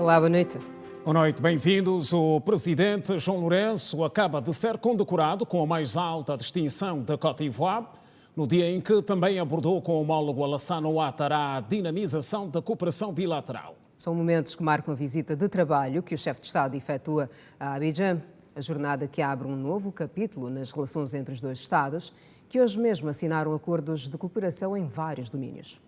Olá, boa noite. Boa noite, bem-vindos. O presidente João Lourenço acaba de ser condecorado com a mais alta distinção da Côte d'Ivoire, no dia em que também abordou com o homólogo Alassane Ouattara a dinamização da cooperação bilateral. São momentos que marcam a visita de trabalho que o chefe de Estado efetua a Abidjan, a jornada que abre um novo capítulo nas relações entre os dois Estados, que hoje mesmo assinaram acordos de cooperação em vários domínios.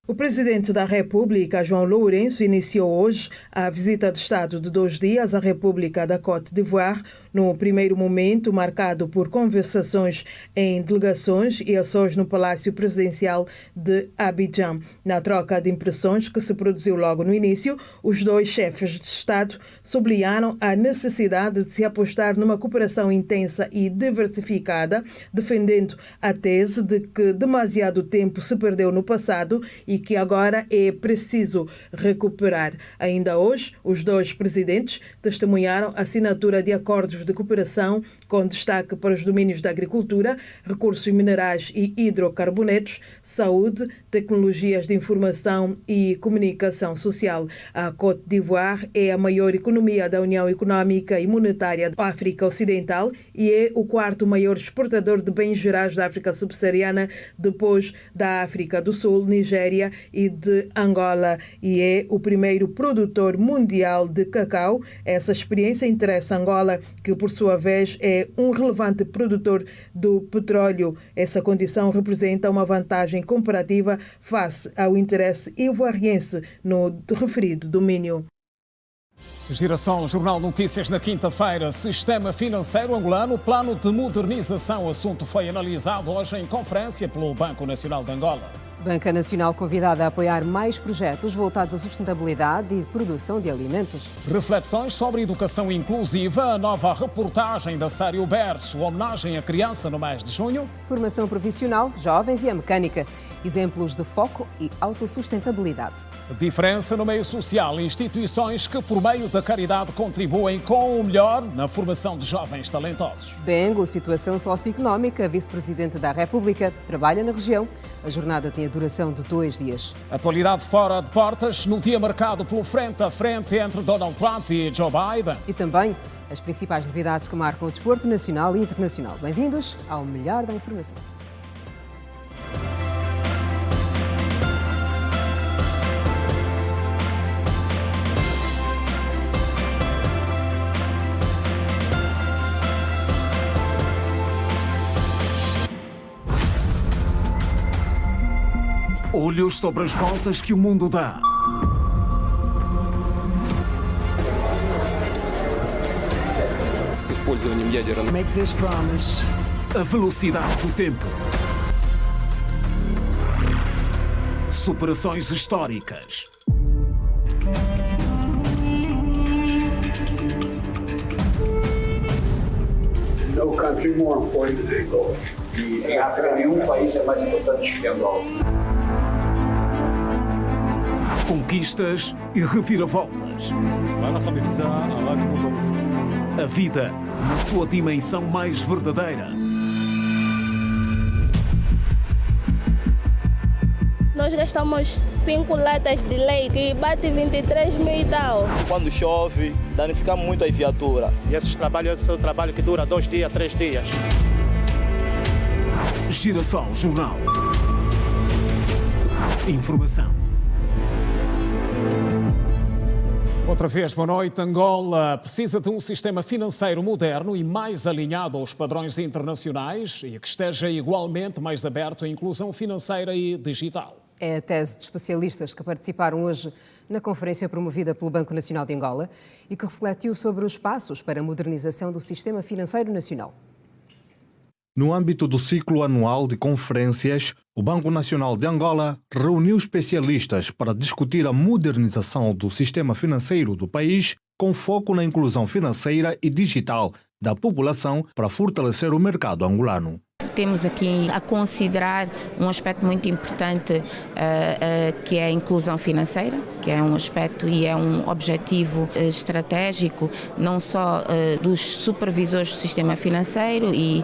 O presidente da República, João Lourenço, iniciou hoje a visita de Estado de 2 dias à República da Côte d'Ivoire, no primeiro momento marcado por conversações em delegações e ações no Palácio Presidencial de Abidjan. Na troca de impressões que se produziu logo no início, os dois chefes de Estado sublinharam a necessidade de se apostar numa cooperação intensa e diversificada, defendendo a tese de que demasiado tempo se perdeu no passado e que agora é preciso recuperar. Ainda hoje, os dois presidentes testemunharam a assinatura de acordos de cooperação com destaque para os domínios da agricultura, recursos minerais e hidrocarbonetos, saúde, tecnologias de informação e comunicação social. A Côte d'Ivoire é a maior economia da União Económica e Monetária da África Ocidental e é o quarto maior exportador de bens gerais da África subsaariana, depois da África do Sul, Nigéria e de Angola, e é o primeiro produtor mundial de cacau. Essa experiência interessa Angola, que por sua vez é um relevante produtor do petróleo. Essa condição representa uma vantagem comparativa face ao interesse ivoariense no referido domínio. Giração Jornal Notícias na quinta-feira. Sistema financeiro angolano, plano de modernização. O assunto foi analisado hoje em conferência pelo Banco Nacional de Angola. Banca Nacional convidada a apoiar mais projetos voltados à sustentabilidade e produção de alimentos. Reflexões sobre educação inclusiva, a nova reportagem da série O Berço, homenagem à criança no mês de junho. Formação profissional, jovens e a mecânica. Exemplos de foco e autossustentabilidade. Diferença no meio social, instituições que por meio da caridade contribuem com o melhor na formação de jovens talentosos. Bengo, situação socioeconómica, vice-presidente da República, trabalha na região. A jornada tem a duração de 2 dias. Atualidade fora de portas, no dia marcado pelo frente a frente entre Donald Trump e Joe Biden. E também as principais novidades que marcam o desporto nacional e internacional. Bem-vindos ao Melhor da Informação. Olhos sobre as voltas que o mundo dá. Make this promise. A velocidade do tempo. Superações históricas. No country more important than Angola. E em África nenhum país é mais importante que Angola. Conquistas e reviravoltas. A vida na sua dimensão mais verdadeira. Nós gastamos 5 latas de leite e bate 23 mil e tal. Quando chove, danifica muito a viatura. E esse trabalho é o trabalho que dura 2 dias, 3 dias. Giração Jornal. Informação. Outra vez, boa noite. Angola precisa de um sistema financeiro moderno e mais alinhado aos padrões internacionais e que esteja igualmente mais aberto à inclusão financeira e digital. É a tese de especialistas que participaram hoje na conferência promovida pelo Banco Nacional de Angola e que refletiu sobre os passos para a modernização do sistema financeiro nacional. No âmbito do ciclo anual de conferências, o Banco Nacional de Angola reuniu especialistas para discutir a modernização do sistema financeiro do país, com foco na inclusão financeira e digital da população para fortalecer o mercado angolano. temos aqui a considerar um aspecto muito importante que é a inclusão financeira, que é um aspecto e é um objetivo estratégico não só dos supervisores do sistema financeiro e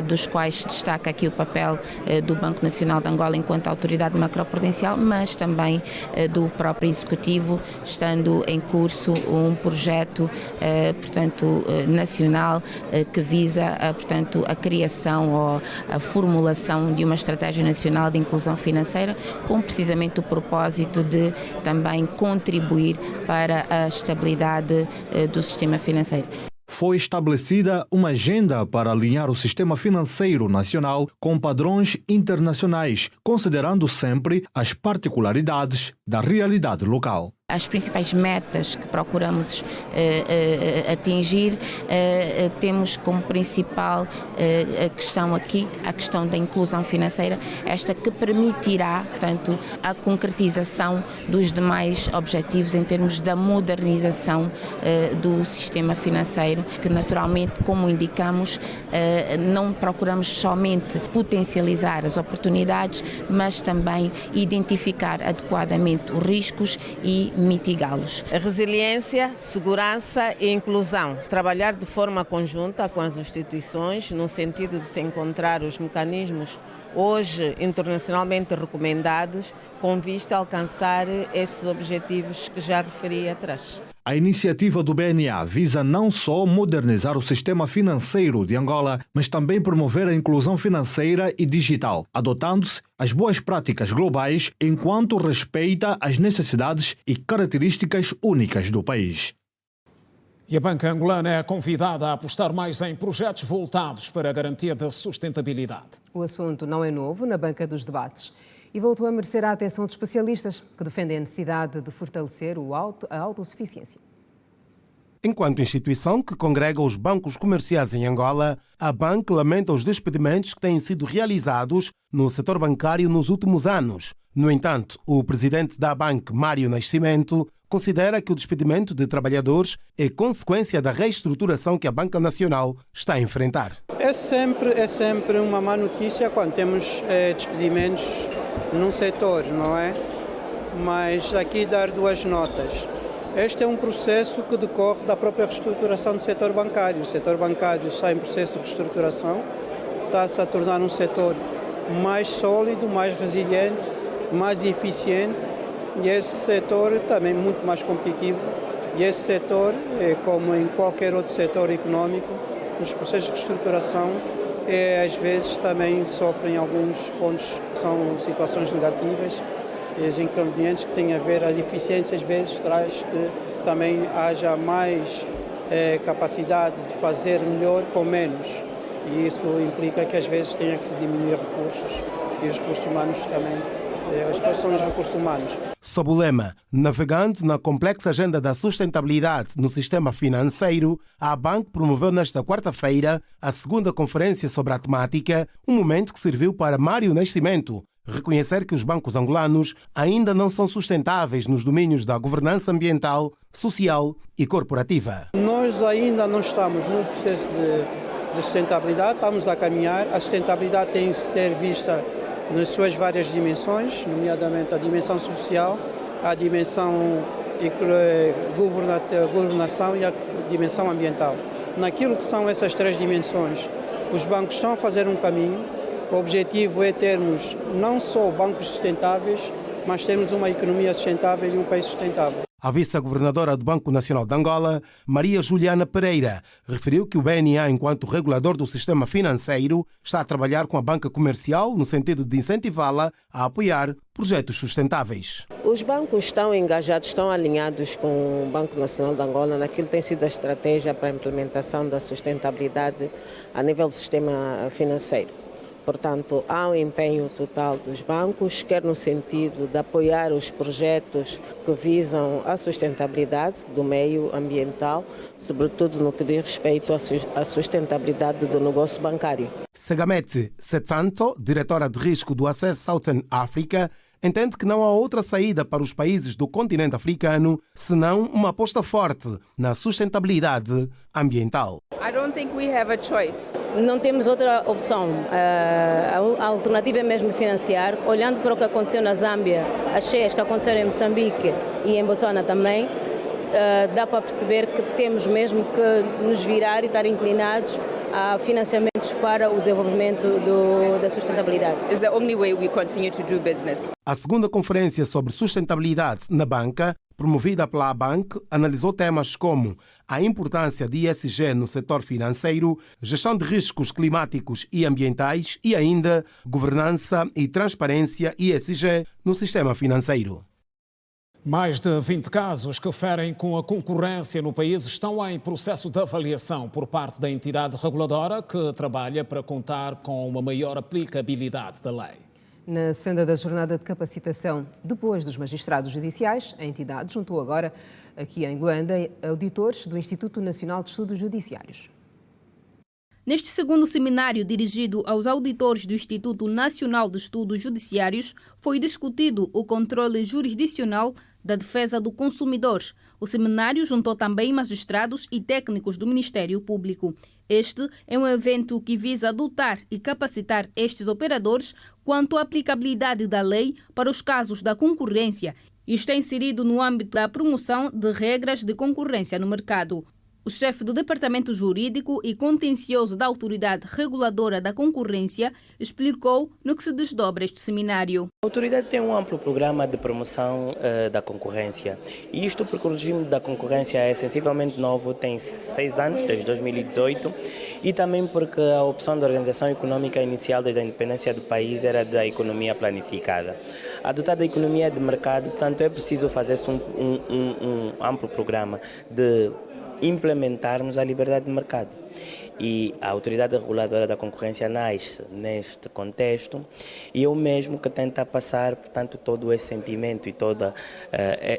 dos quais destaca aqui o papel do Banco Nacional de Angola enquanto autoridade macroprudencial, mas também do próprio Executivo, estando em curso um projeto, portanto, nacional que visa, portanto, a criação ou a formulação de uma estratégia nacional de inclusão financeira com precisamente o propósito de também contribuir para a estabilidade do sistema financeiro. Foi estabelecida uma agenda para alinhar o sistema financeiro nacional com padrões internacionais, considerando sempre as particularidades da realidade local. As principais metas que procuramos atingir, temos como principal questão aqui a questão da inclusão financeira, esta que permitirá, portanto, a concretização dos demais objetivos em termos da modernização do sistema financeiro, que naturalmente, como indicamos, não procuramos somente potencializar as oportunidades, mas também identificar adequadamente os riscos e mitigá-los. Resiliência, segurança e inclusão. Trabalhar de forma conjunta com as instituições no sentido de se encontrar os mecanismos hoje internacionalmente recomendados com vista a alcançar esses objetivos que já referi atrás. A iniciativa do BNA visa não só modernizar o sistema financeiro de Angola, mas também promover a inclusão financeira e digital, adotando-se as boas práticas globais enquanto respeita as necessidades e características únicas do país. E a banca angolana é convidada a apostar mais em projetos voltados para a garantia da sustentabilidade. O assunto não é novo na banca dos debates e voltou a merecer a atenção de especialistas que defendem a necessidade de fortalecer a autossuficiência. Enquanto instituição que congrega os bancos comerciais em Angola, a banca lamenta os despedimentos que têm sido realizados no setor bancário nos últimos anos. No entanto, o presidente da banca, Mário Nascimento, considera que o despedimento de trabalhadores é consequência da reestruturação que a Banca Nacional está a enfrentar. É sempre uma má notícia quando temos despedimentos num setor, não é? Mas aqui dar duas notas. Este é um processo que decorre da própria reestruturação do setor bancário. O setor bancário está em processo de reestruturação, está-se a tornar um setor mais sólido, mais resiliente, mais eficiente, e esse setor também muito mais competitivo. E esse setor, como em qualquer outro setor económico, nos processos de reestruturação, às vezes também sofrem alguns pontos que são situações negativas, os inconvenientes que têm a ver, a eficiência às vezes traz que também haja mais capacidade de fazer melhor com menos. E isso implica que às vezes tenha que se diminuir recursos e os recursos humanos também. As pessoas são os recursos humanos. Sob o lema Navegando na complexa agenda da sustentabilidade no sistema financeiro, a banca promoveu nesta quarta-feira a segunda conferência sobre a temática, um momento que serviu para Mário Nascimento reconhecer que os bancos angolanos ainda não são sustentáveis nos domínios da governança ambiental, social e corporativa. Nós ainda não estamos num processo de sustentabilidade, estamos a caminhar. A sustentabilidade tem que ser vista nas suas várias dimensões, nomeadamente a dimensão social, a dimensão governação e a dimensão ambiental. Naquilo que são essas três dimensões, os bancos estão a fazer um caminho. O objetivo é termos não só bancos sustentáveis, mas termos uma economia sustentável e um país sustentável. A vice-governadora do Banco Nacional de Angola, Maria Juliana Pereira, referiu que o BNA, enquanto regulador do sistema financeiro, está a trabalhar com a banca comercial no sentido de incentivá-la a apoiar projetos sustentáveis. Os bancos estão engajados, estão alinhados com o Banco Nacional de Angola naquilo que tem sido a estratégia para a implementação da sustentabilidade a nível do sistema financeiro. Portanto, há um empenho total dos bancos, quer no sentido de apoiar os projetos que visam a sustentabilidade do meio ambiental, sobretudo no que diz respeito à sustentabilidade do negócio bancário. Segamete Setsanto, diretora de risco do Access Southern Africa, entende que não há outra saída para os países do continente africano senão uma aposta forte na sustentabilidade ambiental. Não temos outra opção. A alternativa é mesmo financiar. Olhando para o que aconteceu na Zâmbia, as cheias que aconteceram em Moçambique e em Botsuana também, dá para perceber que temos mesmo que nos virar e estar inclinados a financiamentos para o desenvolvimento da sustentabilidade. A segunda conferência sobre sustentabilidade na banca, promovida pela Abanc, analisou temas como a importância de ESG no setor financeiro, gestão de riscos climáticos e ambientais e ainda governança e transparência ESG no sistema financeiro. Mais de 20 casos que ferem com a concorrência no país estão em processo de avaliação por parte da entidade reguladora que trabalha para contar com uma maior aplicabilidade da lei. Na senda da jornada de capacitação, depois dos magistrados judiciais, a entidade juntou agora, aqui em Luanda, auditores do Instituto Nacional de Estudos Judiciários. Neste segundo seminário dirigido aos auditores do Instituto Nacional de Estudos Judiciários, foi discutido o controle jurisdicional da defesa do consumidor. O seminário juntou também magistrados e técnicos do Ministério Público. Este é um evento que visa dotar e capacitar estes operadores quanto à aplicabilidade da lei para os casos da concorrência e está inserido no âmbito da promoção de regras de concorrência no mercado. O chefe do Departamento Jurídico e Contencioso da Autoridade Reguladora da Concorrência explicou no que se desdobra este seminário. A autoridade tem um amplo programa de promoção da concorrência e isto porque o regime da concorrência é sensivelmente novo, tem 6 anos, desde 2018, e também porque a opção da organização econômica inicial desde a independência do país era da economia planificada. Adotada a economia de mercado, portanto é preciso fazer-se um amplo programa de implementarmos a liberdade de mercado. E a Autoridade Reguladora da Concorrência nasce neste contexto e eu mesmo que tenta passar, portanto, todo esse sentimento e todo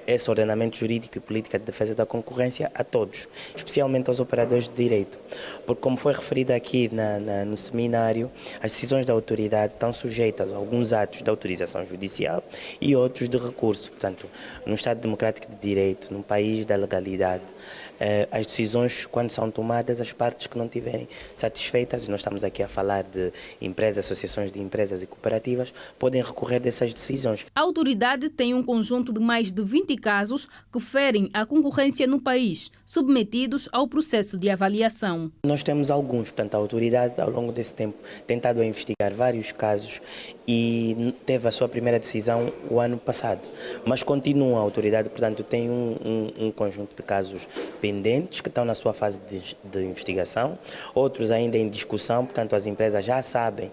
esse ordenamento jurídico e política de defesa da concorrência a todos, especialmente aos operadores de direito. Porque, como foi referido aqui no seminário, as decisões da autoridade estão sujeitas a alguns atos de autorização judicial e outros de recurso. Portanto, num Estado democrático de direito, num país da legalidade, as decisões, quando são tomadas, as partes que não estiverem satisfeitas, e nós estamos aqui a falar de empresas, associações de empresas e cooperativas, podem recorrer dessas decisões. A autoridade tem um conjunto de mais de 20 casos que ferem a concorrência no país, submetidos ao processo de avaliação. Nós temos alguns, portanto, a autoridade, ao longo desse tempo, tentado investigar vários casos e teve a sua primeira decisão o ano passado. Mas continua a autoridade, portanto, tem um conjunto de casos pendentes que estão na sua fase de investigação, outros ainda em discussão, portanto as empresas já sabem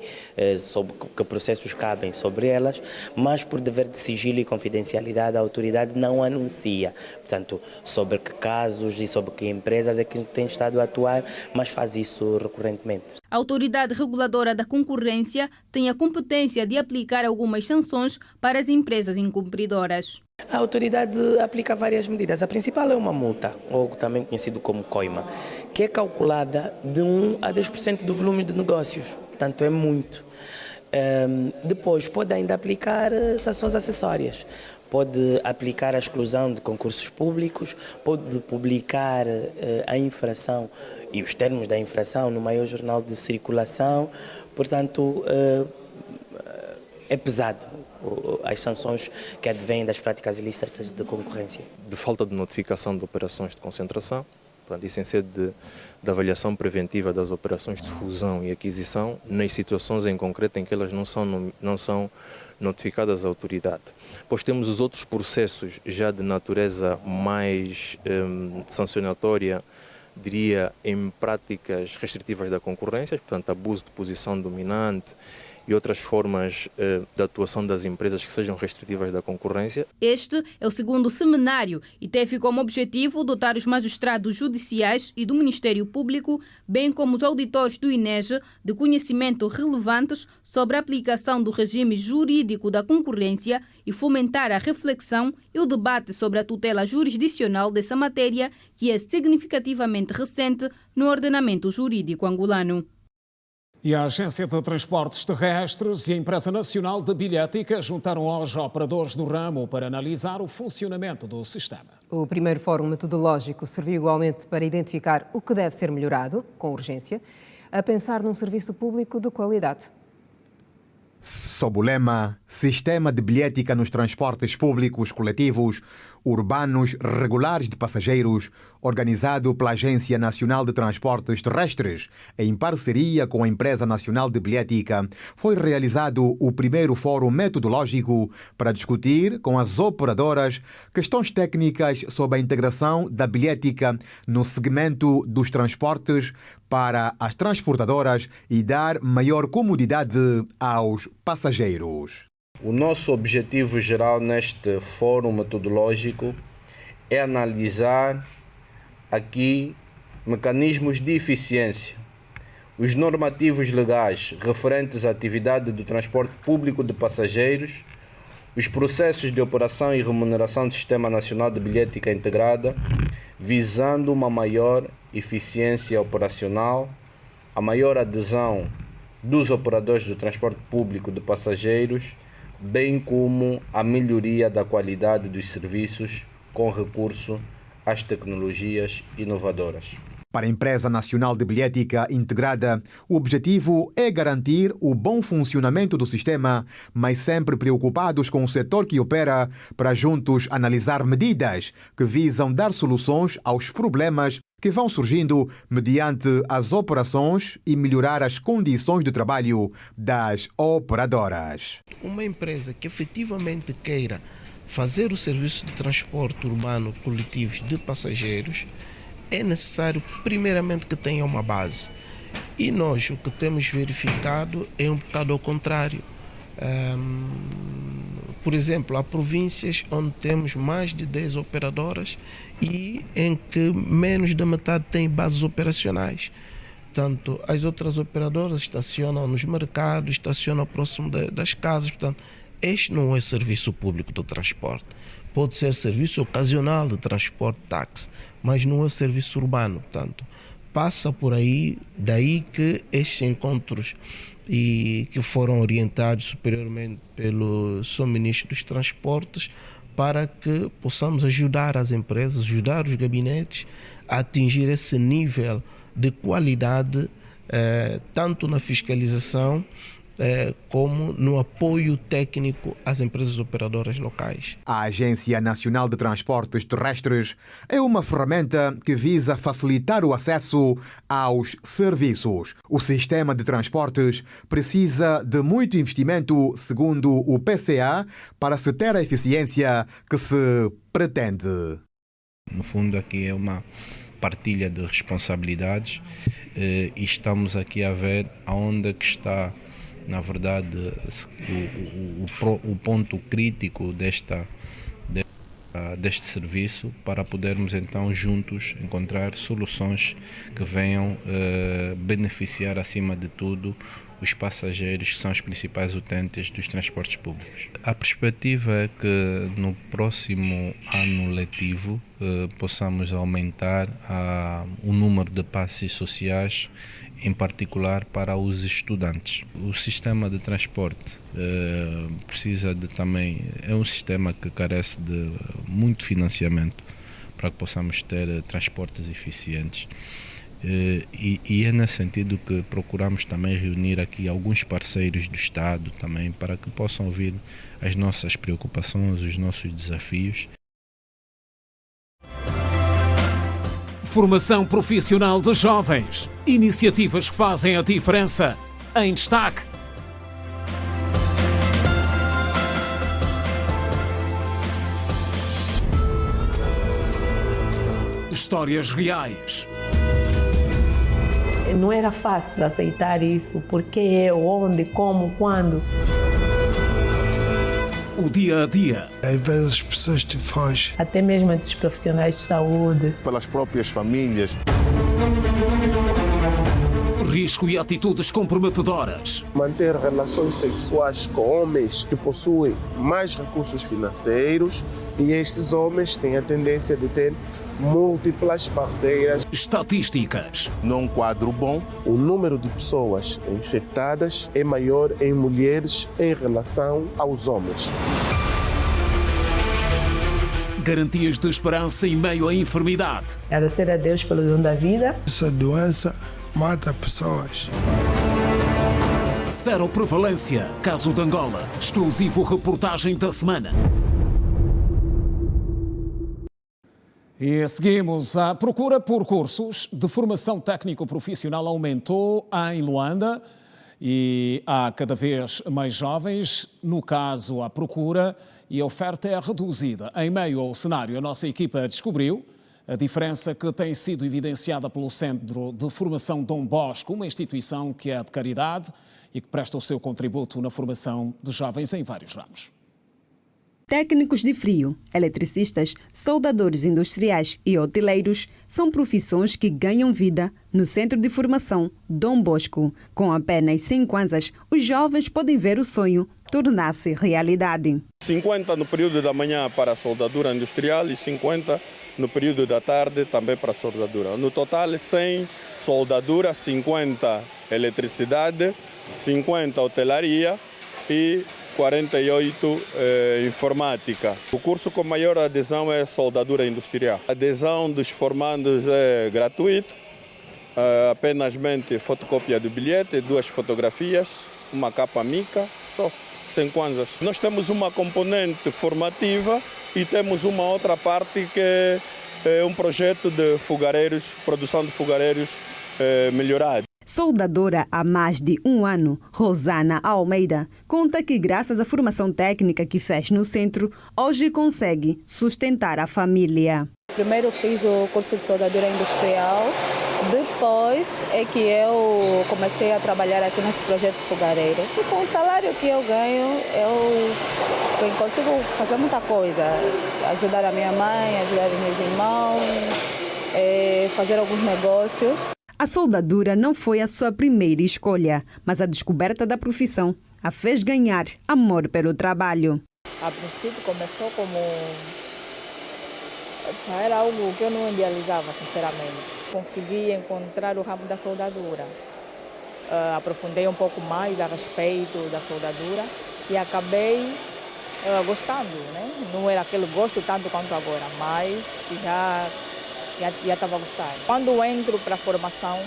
sobre que processos cabem sobre elas, mas por dever de sigilo e confidencialidade a autoridade não anuncia, portanto, sobre que casos e sobre que empresas é que tem estado a atuar, mas faz isso recorrentemente. A Autoridade Reguladora da Concorrência tem a competência de aplicar algumas sanções para as empresas incumpridoras. A autoridade aplica várias medidas. A principal é uma multa, ou também conhecido como coima, que é calculada de 1 a 10% do volume de negócios. Portanto, é muito. Depois, pode ainda aplicar sanções acessórias. Pode aplicar a exclusão de concursos públicos, pode publicar a infração e os termos da infração no maior jornal de circulação. Portanto, é pesado as sanções que advêm das práticas ilícitas de concorrência. De falta de notificação de operações de concentração, portanto, isso em sede de avaliação preventiva das operações de fusão e aquisição, nas situações em concreto em que elas não são notificadas à autoridade. Pois temos os outros processos já de natureza mais sancionatória, diria, em práticas restritivas da concorrência, portanto, abuso de posição dominante e outras formas de atuação das empresas que sejam restritivas da concorrência. Este é o segundo seminário e teve como objetivo dotar os magistrados judiciais e do Ministério Público, bem como os auditores do INEGE, de conhecimento relevantes sobre a aplicação do regime jurídico da concorrência e fomentar a reflexão e o debate sobre a tutela jurisdicional dessa matéria, que é significativamente recente no ordenamento jurídico angolano. E a Agência de Transportes Terrestres e a Empresa Nacional de Bilhética juntaram hoje operadores do ramo para analisar o funcionamento do sistema. O primeiro fórum metodológico serviu igualmente para identificar o que deve ser melhorado, com urgência, a pensar num serviço público de qualidade. Sob o lema Sistema de Bilhética nos Transportes Públicos Coletivos Urbanos Regulares de Passageiros, organizado pela Agência Nacional de Transportes Terrestres, em parceria com a Empresa Nacional de Bilhética, foi realizado o primeiro fórum metodológico para discutir com as operadoras questões técnicas sobre a integração da bilhética no segmento dos transportes para as transportadoras e dar maior comodidade aos passageiros. O nosso objetivo geral neste fórum metodológico é analisar aqui mecanismos de eficiência, os normativos legais referentes à atividade do transporte público de passageiros, os processos de operação e remuneração do Sistema Nacional de Bilhética Integrada, visando uma maior eficiência operacional, a maior adesão dos operadores do transporte público de passageiros, bem como a melhoria da qualidade dos serviços com recurso às tecnologias inovadoras. Para a Empresa Nacional de Bilhética Integrada, o objetivo é garantir o bom funcionamento do sistema, mas sempre preocupados com o setor que opera, para juntos analisar medidas que visam dar soluções aos problemas que vão surgindo mediante as operações e melhorar as condições de trabalho das operadoras. Uma empresa que efetivamente queira fazer o serviço de transporte urbano coletivo de passageiros, é necessário primeiramente que tenha uma base. E nós o que temos verificado é um bocado ao contrário. Por exemplo, há províncias onde temos mais de 10 operadoras e em que menos da metade têm bases operacionais. Portanto, as outras operadoras estacionam nos mercados, estacionam próximo das casas. Portanto, este não é serviço público de transporte. Pode ser serviço ocasional de transporte táxi, mas não é serviço urbano. Portanto, passa por aí, daí que estes encontros e que foram orientados superiormente pelo Sr. Ministro dos Transportes, para que possamos ajudar as empresas, ajudar os gabinetes a atingir esse nível de qualidade, tanto na fiscalização como no apoio técnico às empresas operadoras locais. A Agência Nacional de Transportes Terrestres é uma ferramenta que visa facilitar o acesso aos serviços. O sistema de transportes precisa de muito investimento, segundo o PCA, para se ter a eficiência que se pretende. No fundo, aqui é uma partilha de responsabilidades e estamos aqui a ver aonde que está, na verdade, o ponto crítico deste serviço, para podermos então juntos encontrar soluções que venham beneficiar acima de tudo os passageiros, que são os principais utentes dos transportes públicos. A perspectiva é que no próximo ano letivo possamos aumentar o número de passes sociais, em particular para os estudantes. O sistema de transporte precisa de também, é um sistema que carece de muito financiamento para que possamos ter transportes eficientes. E é nesse sentido que procuramos também reunir aqui alguns parceiros do Estado também, para que possam ouvir as nossas preocupações, os nossos desafios. Formação profissional de jovens. Iniciativas que fazem a diferença. Em destaque. Histórias reais. Não era fácil aceitar isso. Porque, onde, como, quando. O dia a dia. Às vezes as pessoas te fogem. Até mesmo dos profissionais de saúde. Pelas próprias famílias. Risco e atitudes comprometedoras. Manter relações sexuais com homens que possuem mais recursos financeiros, e estes homens têm a tendência de ter múltiplas parceiras. Estatísticas. Num quadro bom, o número de pessoas infectadas é maior em mulheres em relação aos homens. Garantias de esperança em meio à enfermidade. Agradecer a Deus pelo dom da vida. Essa doença mata pessoas. Seroprevalência. Caso de Angola. Exclusivo reportagem da semana. E seguimos. A procura por cursos de formação técnico-profissional aumentou em Luanda e há cada vez mais jovens. No caso, a procura e a oferta é reduzida. Em meio ao cenário, a nossa equipa descobriu a diferença que tem sido evidenciada pelo Centro de Formação Dom Bosco, uma instituição que é de caridade e que presta o seu contributo na formação de jovens em vários ramos. Técnicos de frio, eletricistas, soldadores industriais e hoteleiros são profissões que ganham vida no Centro de Formação Dom Bosco. Com apenas 100 kwanzas, os jovens podem ver o sonho tornar-se realidade. 50 no período da manhã para a soldadura industrial e 50 no período da tarde também para a soldadura. No total, 100 soldadura, 50 eletricidade, 50 hotelaria e 48 informática. O curso com maior adesão é soldadura industrial. A adesão dos formandos é gratuito, apenas fotocópia do bilhete, 2 fotografias, uma capa mica, só 100 kwanzas. Nós temos uma componente formativa e temos uma outra parte que é um projeto de fogareiros, produção de fogareiros melhorado. Soldadora há mais de 1 ano, Rosana Almeida conta que, graças à formação técnica que fez no centro, hoje consegue sustentar a família. Primeiro fiz o curso de soldadura industrial, depois é que eu comecei a trabalhar aqui nesse projeto fogareiro. E com o salário que eu ganho, eu consigo fazer muita coisa. Ajudar a minha mãe, ajudar os meus irmãos, fazer alguns negócios. A soldadura não foi a sua primeira escolha, mas a descoberta da profissão a fez ganhar amor pelo trabalho. A princípio começou como... Era algo que eu não idealizava, sinceramente. Consegui encontrar o ramo da soldadura. Aprofundei um pouco mais a respeito da soldadura e acabei gostando, né? Não era aquele gosto tanto quanto agora, mas já estava gostando. Quando entro para a formação,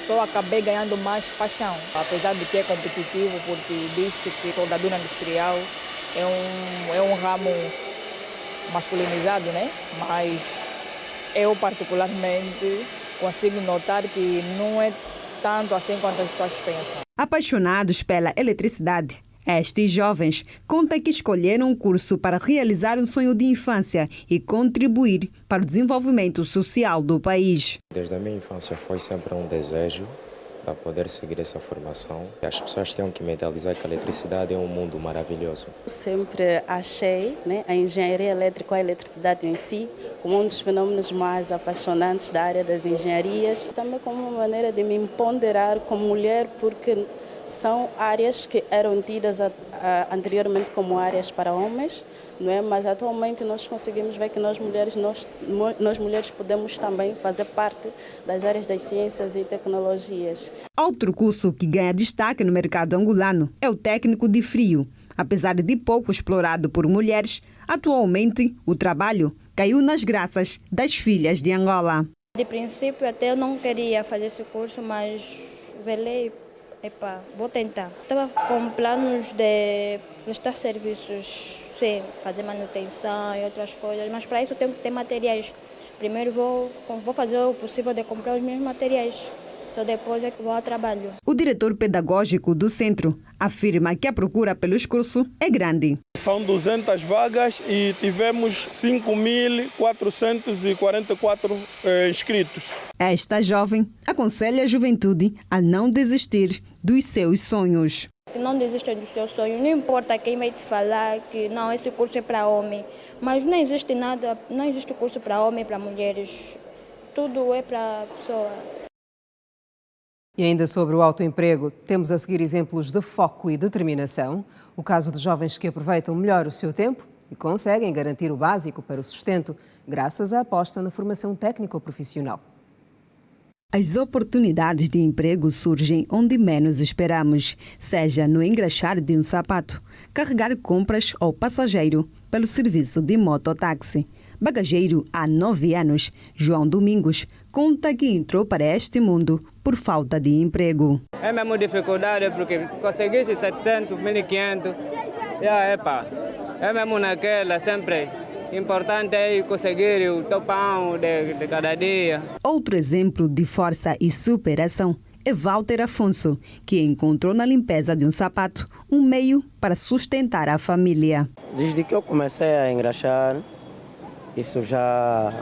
só acabei ganhando mais paixão. Apesar de que é competitivo, porque disse que soldadura industrial é um ramo masculinizado, né? Mas eu particularmente consigo notar que não é tanto assim quanto as pessoas pensam. Apaixonados pela eletricidade, estes jovens contam que escolheram um curso para realizar um sonho de infância e contribuir para o desenvolvimento social do país. Desde a minha infância foi sempre um desejo para poder seguir essa formação. As pessoas têm que mentalizar que a eletricidade é um mundo maravilhoso. Sempre achei, né, a engenharia elétrica, a eletricidade em si, como um dos fenômenos mais apaixonantes da área das engenharias. Também como uma maneira de me empoderar como mulher, porque são áreas que eram tidas anteriormente como áreas para homens, não é? Mas atualmente nós conseguimos ver que nós mulheres podemos também fazer parte das áreas das ciências e tecnologias. Outro curso que ganha destaque no mercado angolano é o técnico de frio. Apesar de pouco explorado por mulheres, atualmente o trabalho caiu nas graças das filhas de Angola. De princípio até eu não queria fazer esse curso, mas velei. Vou tentar. Estava com planos de prestar serviços, sim, fazer manutenção e outras coisas, mas para isso tenho que ter materiais. Primeiro vou fazer o possível de comprar os meus materiais, só depois é que vou ao trabalho. O diretor pedagógico do centro afirma que a procura pelos cursos é grande. São 200 vagas e tivemos 5.444 inscritos. Esta jovem aconselha a juventude a não desistir dos seus sonhos. Não desista dos seus sonhos, não importa quem vai te falar que não, esse curso é para homem, mas não existe nada, não existe curso para homem e para mulheres, tudo é para pessoa. E ainda sobre o autoemprego, temos a seguir exemplos de foco e determinação. O caso de jovens que aproveitam melhor o seu tempo e conseguem garantir o básico para o sustento, graças à aposta na formação técnico-profissional. As oportunidades de emprego surgem onde menos esperamos, seja no engraxar de um sapato, carregar compras ou passageiro pelo serviço de mototáxi. Bagageiro há 9 anos, João Domingos conta que entrou para este mundo por falta de emprego. É mesmo dificuldade porque conseguiste 700, 1.500, é mesmo naquela sempre. Importante é conseguir o teu pão de cada dia. Outro exemplo de força e superação é Walter Afonso, que encontrou na limpeza de um sapato um meio para sustentar a família. Desde que eu comecei a engraxar, isso já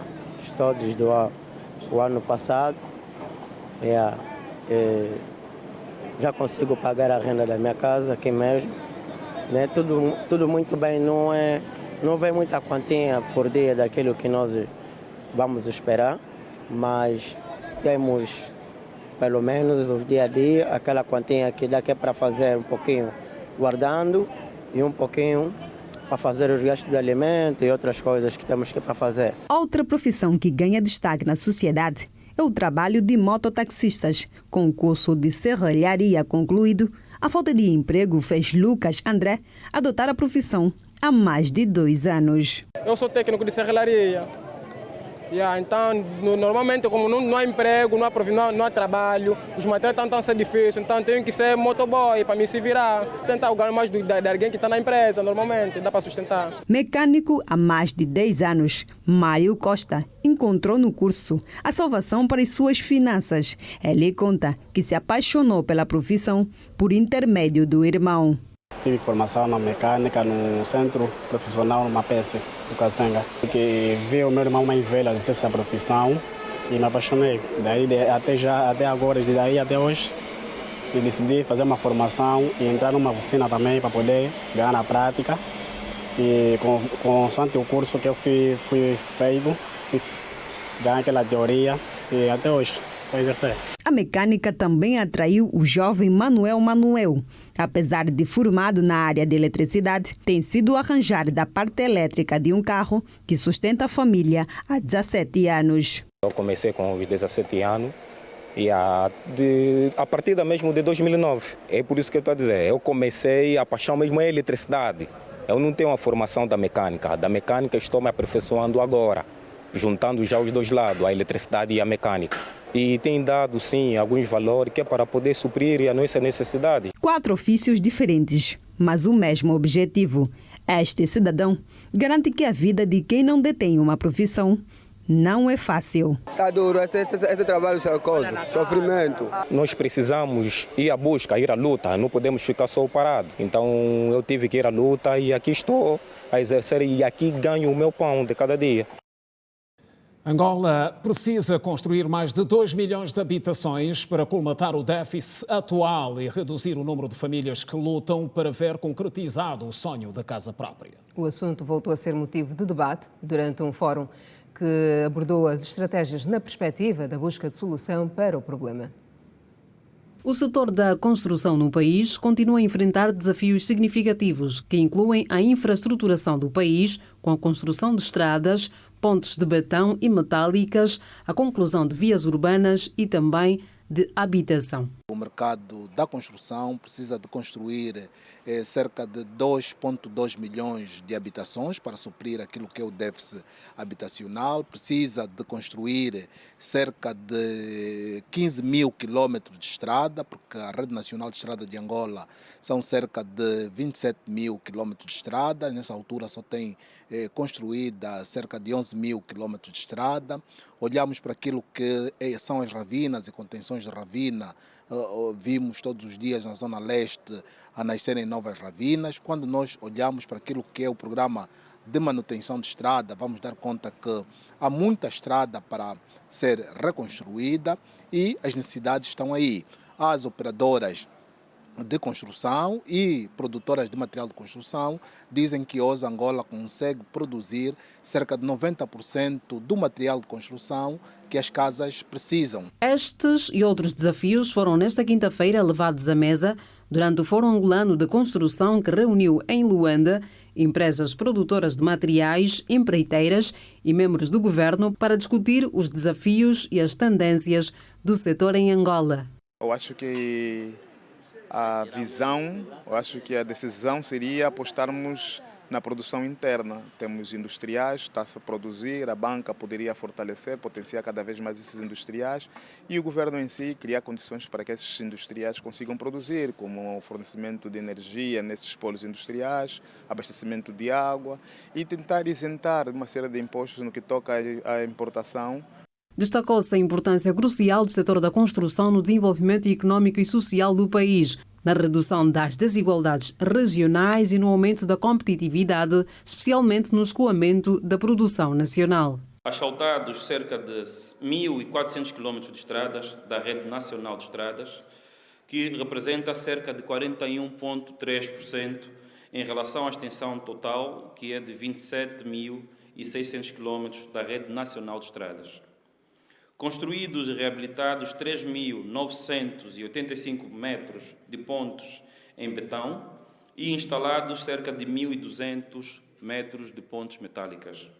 estou desde o ano passado, já consigo pagar a renda da minha casa aqui mesmo. Né? Tudo muito bem, não vem muita quantia por dia daquilo que nós vamos esperar, mas temos pelo menos o dia a dia, aquela quantia que dá que é para fazer um pouquinho guardando e um pouquinho para fazer os gastos de alimento e outras coisas que temos que para fazer. Outra profissão que ganha destaque na sociedade é o trabalho de mototaxistas. Com o curso de serralharia concluído, a falta de emprego fez Lucas André adotar a profissão há mais de 2 anos. Eu sou técnico de serralharia. Então, normalmente, como não há emprego, não há trabalho, os materiais estão a ser difíceis, então tenho que ser motoboy para me se virar. Tentar ganhar mais de alguém que está na empresa, normalmente, dá para sustentar. Mecânico há mais de 10 anos, Mário Costa encontrou no curso a salvação para as suas finanças. Ele conta que se apaixonou pela profissão por intermédio do irmão. Tive formação na mecânica no centro profissional, numa peça, no Cazenga. Que vi o meu irmão mais velho exercer essa profissão e me apaixonei. Daí até agora, daí até hoje, eu decidi fazer uma formação e entrar numa oficina também para poder ganhar na prática. E consoante o curso que eu fui feito, ganhar aquela teoria e até hoje. A mecânica também atraiu o jovem Manuel. Apesar de formado na área de eletricidade, tem sido arranjar da parte elétrica de um carro que sustenta a família há 17 anos. Eu comecei com os 17 anos e a partir mesmo de 2009. É por isso que eu estou a dizer, eu comecei, a paixão mesmo é a eletricidade. Eu não tenho a formação da mecânica. Da mecânica estou me aperfeiçoando agora, juntando já os dois lados, a eletricidade e a mecânica. E tem dado, sim, alguns valores que é para poder suprir a nossa necessidade. 4 ofícios diferentes, mas o mesmo objetivo. Este cidadão garante que a vida de quem não detém uma profissão não é fácil. Está duro, esse trabalho é coisa, sofrimento. Nós precisamos ir à busca, ir à luta, não podemos ficar só parados. Então eu tive que ir à luta e aqui estou a exercer e aqui ganho o meu pão de cada dia. Angola precisa construir mais de 2 milhões de habitações para colmatar o déficit atual e reduzir o número de famílias que lutam para ver concretizado o sonho da casa própria. O assunto voltou a ser motivo de debate durante um fórum que abordou as estratégias na perspectiva da busca de solução para o problema. O setor da construção no país continua a enfrentar desafios significativos que incluem a infraestruturação do país, com a construção de estradas, pontes de betão e metálicas, a conclusão de vias urbanas e também de habitação. O mercado da construção precisa de construir cerca de 2,2 milhões de habitações para suprir aquilo que é o déficit habitacional. Precisa de construir cerca de 15 mil quilómetros de estrada, porque a Rede Nacional de Estrada de Angola são cerca de 27 mil quilómetros de estrada. Nessa altura só tem construída cerca de 11 mil quilómetros de estrada. Olhamos para aquilo que são as ravinas e contenções de ravina. Vimos todos os dias na Zona Leste a nascerem novas ravinas. Quando nós olhamos para aquilo que é o programa de manutenção de estrada, vamos dar conta que há muita estrada para ser reconstruída e as necessidades estão aí. As operadoras de construção e produtoras de material de construção dizem que hoje Angola consegue produzir cerca de 90% do material de construção que as casas precisam. Estes e outros desafios foram nesta quinta-feira levados à mesa durante o Fórum Angolano de Construção que reuniu em Luanda empresas produtoras de materiais, empreiteiras e membros do governo para discutir os desafios e as tendências do setor em Angola. Eu acho que a visão, eu acho que a decisão seria apostarmos na produção interna. Temos industriais, está-se a produzir, a banca poderia fortalecer, potenciar cada vez mais esses industriais e o governo em si criar condições para que esses industriais consigam produzir, como o fornecimento de energia nesses polos industriais, abastecimento de água e tentar isentar uma série de impostos no que toca à importação. Destacou-se a importância crucial do setor da construção no desenvolvimento econômico e social do país, na redução das desigualdades regionais e no aumento da competitividade, especialmente no escoamento da produção nacional. Asfaltados cerca de 1.400 km de estradas da Rede Nacional de Estradas, que representa cerca de 41,3% em relação à extensão total, que é de 27.600 km da Rede Nacional de Estradas. Construídos e reabilitados 3.985 metros de pontes em betão e instalados cerca de 1.200 metros de pontes metálicas.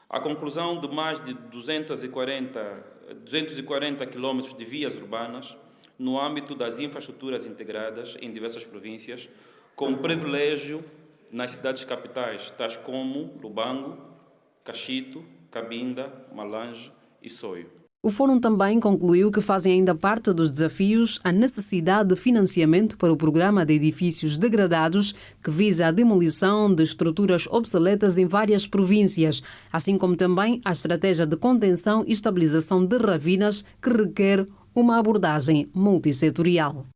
A conclusão de mais de 240 quilômetros de vias urbanas no âmbito das infraestruturas integradas em diversas províncias, com privilégio nas cidades capitais, tais como Lubango, Cachito, Cabinda, Malange e Soio. O Fórum também concluiu que fazem ainda parte dos desafios a necessidade de financiamento para o programa de edifícios degradados que visa a demolição de estruturas obsoletas em várias províncias, assim como também a estratégia de contenção e estabilização de ravinas que requer uma abordagem multissetorial.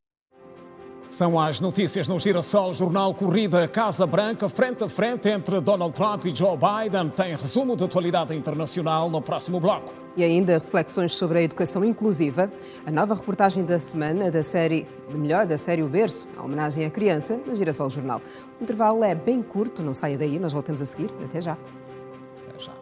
São as notícias no Girassol Jornal Corrida Casa Branca, frente a frente entre Donald Trump e Joe Biden. Tem resumo de atualidade internacional no próximo bloco. E ainda reflexões sobre a educação inclusiva, a nova reportagem da semana da série O Berço, a homenagem à criança, no Girassol Jornal. O intervalo é bem curto, não saia daí, nós voltamos a seguir. Até já. Até já.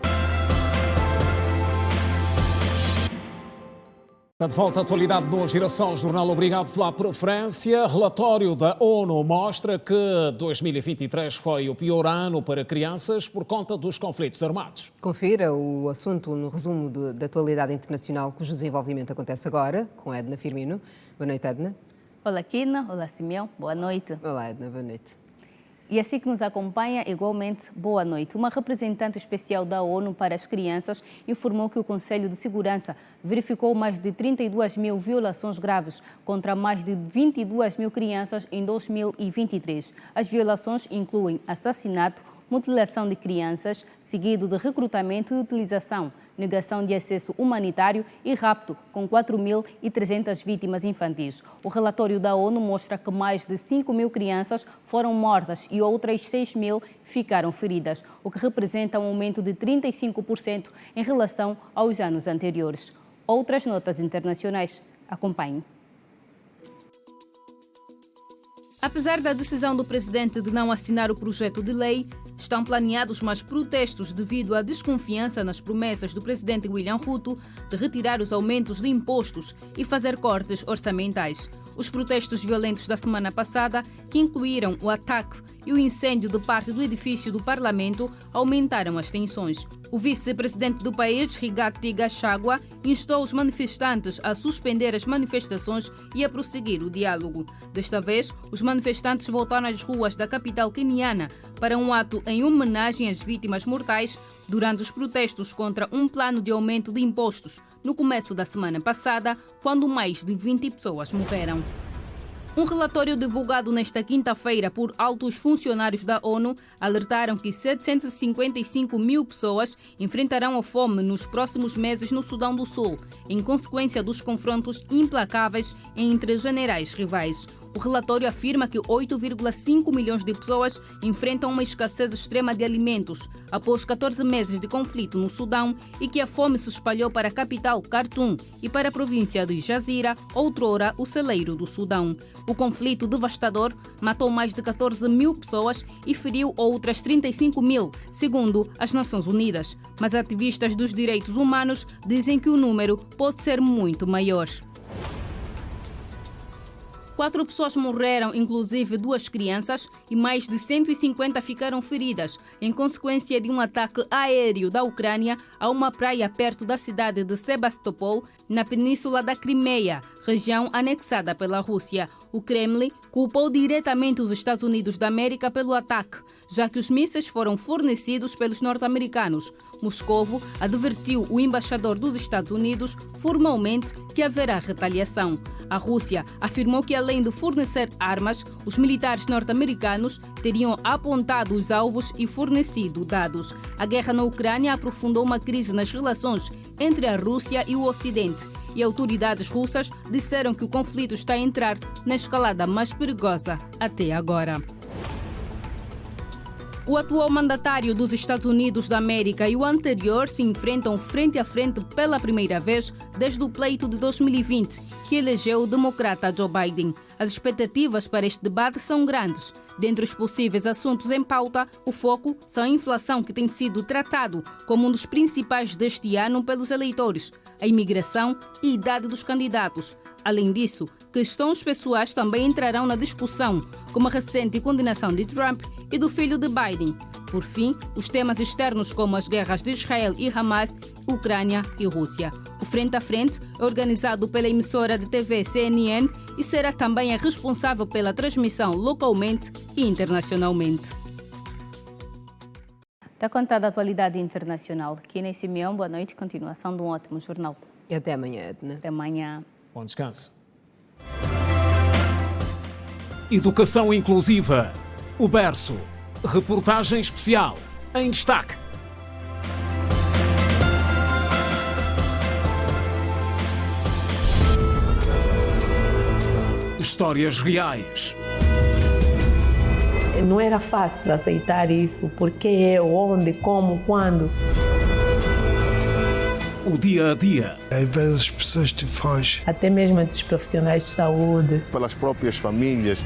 De volta à atualidade no Girassol Jornal, obrigado pela preferência. Relatório da ONU mostra que 2023 foi o pior ano para crianças por conta dos conflitos armados. Confira o assunto no resumo da atualidade internacional, cujo desenvolvimento acontece agora, com Edna Firmino. Boa noite, Edna. Olá, Kina. Olá, Simeão. Boa noite. Olá, Edna. Boa noite. E assim que nos acompanha, igualmente, boa noite. Uma representante especial da ONU para as crianças informou que o Conselho de Segurança verificou mais de 32 mil violações graves contra mais de 22 mil crianças em 2023. As violações incluem assassinato, mutilação de crianças, seguido de recrutamento e utilização, negação de acesso humanitário e rapto, com 4.300 vítimas infantis. O relatório da ONU mostra que mais de 5 mil crianças foram mortas e outras 6 mil ficaram feridas, o que representa um aumento de 35% em relação aos anos anteriores. Outras notas internacionais. Acompanhe. Apesar da decisão do presidente de não assinar o projeto de lei, estão planeados mais protestos devido à desconfiança nas promessas do presidente William Ruto de retirar os aumentos de impostos e fazer cortes orçamentais. Os protestos violentos da semana passada, que incluíram o ataque e o incêndio de parte do edifício do Parlamento, aumentaram as tensões. O vice-presidente do país, Rigathi Gachagua, instou os manifestantes a suspender as manifestações e a prosseguir o diálogo. Desta vez, os manifestantes voltaram às ruas da capital queniana para um ato em homenagem às vítimas mortais durante os protestos contra um plano de aumento de impostos no começo da semana passada, quando mais de 20 pessoas morreram. Um relatório divulgado nesta quinta-feira por altos funcionários da ONU alertaram que 755 mil pessoas enfrentarão a fome nos próximos meses no Sudão do Sul, em consequência dos confrontos implacáveis entre generais rivais. O relatório afirma que 8,5 milhões de pessoas enfrentam uma escassez extrema de alimentos após 14 meses de conflito no Sudão e que a fome se espalhou para a capital, Khartoum, e para a província de Jazira, outrora o celeiro do Sudão. O conflito devastador matou mais de 14 mil pessoas e feriu outras 35 mil, segundo as Nações Unidas. Mas ativistas dos direitos humanos dizem que o número pode ser muito maior. 4 pessoas morreram, inclusive 2 crianças, e mais de 150 ficaram feridas, em consequência de um ataque aéreo da Ucrânia a uma praia perto da cidade de Sebastopol, na península da Crimeia, região anexada pela Rússia. O Kremlin culpou diretamente os Estados Unidos da América pelo ataque, já que os mísseis foram fornecidos pelos norte-americanos. Moscovo advertiu o embaixador dos Estados Unidos formalmente que haverá retaliação. A Rússia afirmou que, além de fornecer armas, os militares norte-americanos teriam apontado os alvos e fornecido dados. A guerra na Ucrânia aprofundou uma crise nas relações entre a Rússia e o Ocidente, e autoridades russas disseram que o conflito está a entrar na escalada mais perigosa até agora. O atual mandatário dos Estados Unidos da América e o anterior se enfrentam frente a frente pela primeira vez desde o pleito de 2020, que elegeu o democrata Joe Biden. As expectativas para este debate são grandes. Dentre os possíveis assuntos em pauta, o foco são a inflação, que tem sido tratado como um dos principais deste ano pelos eleitores, a imigração e a idade dos candidatos. Além disso, questões pessoais também entrarão na discussão, como a recente condenação de Trump e do filho de Biden. Por fim, os temas externos como as guerras de Israel e Hamas, Ucrânia e Rússia. O Frente a Frente é organizado pela emissora de TV CNN e será também a responsável pela transmissão localmente e internacionalmente. Está contada a atualidade internacional. Kina Simeão, boa noite e continuação de um ótimo jornal. Até amanhã, Edna. Até amanhã. Bom descanso. Educação inclusiva. O berço. Reportagem especial. Em destaque. Histórias reais. Não era fácil aceitar isso. Porque eu, onde, como, quando. O dia a dia. Às vezes as pessoas te fogem. Até mesmo entre os profissionais de saúde. Pelas próprias famílias.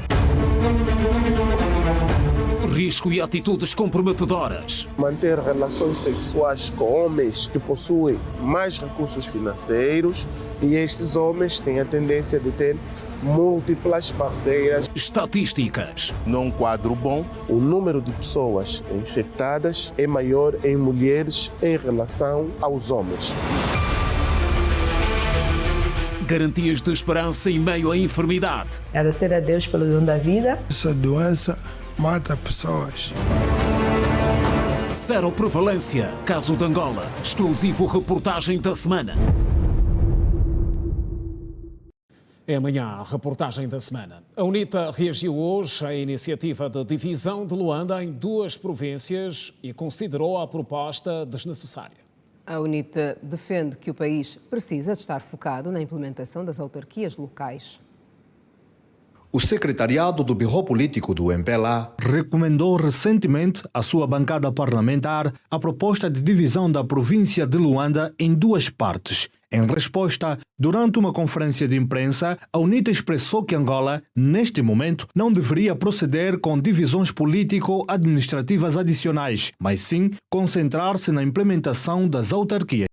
Risco e atitudes comprometedoras. Manter relações sexuais com homens que possuem mais recursos financeiros, e estes homens têm a tendência de ter múltiplas parceiras. Estatísticas. Num quadro bom, o número de pessoas infectadas é maior em mulheres em relação aos homens. Garantias de esperança em meio à enfermidade. Agradecer a Deus pelo dom da vida. Essa doença mata pessoas. Seroprevalência. Caso de Angola. Exclusivo reportagem da semana. É amanhã a reportagem da semana. A UNITA reagiu hoje à iniciativa de divisão de Luanda em 2 províncias e considerou a proposta desnecessária. A UNITA defende que o país precisa de estar focado na implementação das autarquias locais. O secretariado do Birro Político do MPLA recomendou recentemente à sua bancada parlamentar a proposta de divisão da província de Luanda em 2 partes. Em resposta, durante uma conferência de imprensa, a UNITA expressou que Angola, neste momento, não deveria proceder com divisões político-administrativas adicionais, mas sim concentrar-se na implementação das autarquias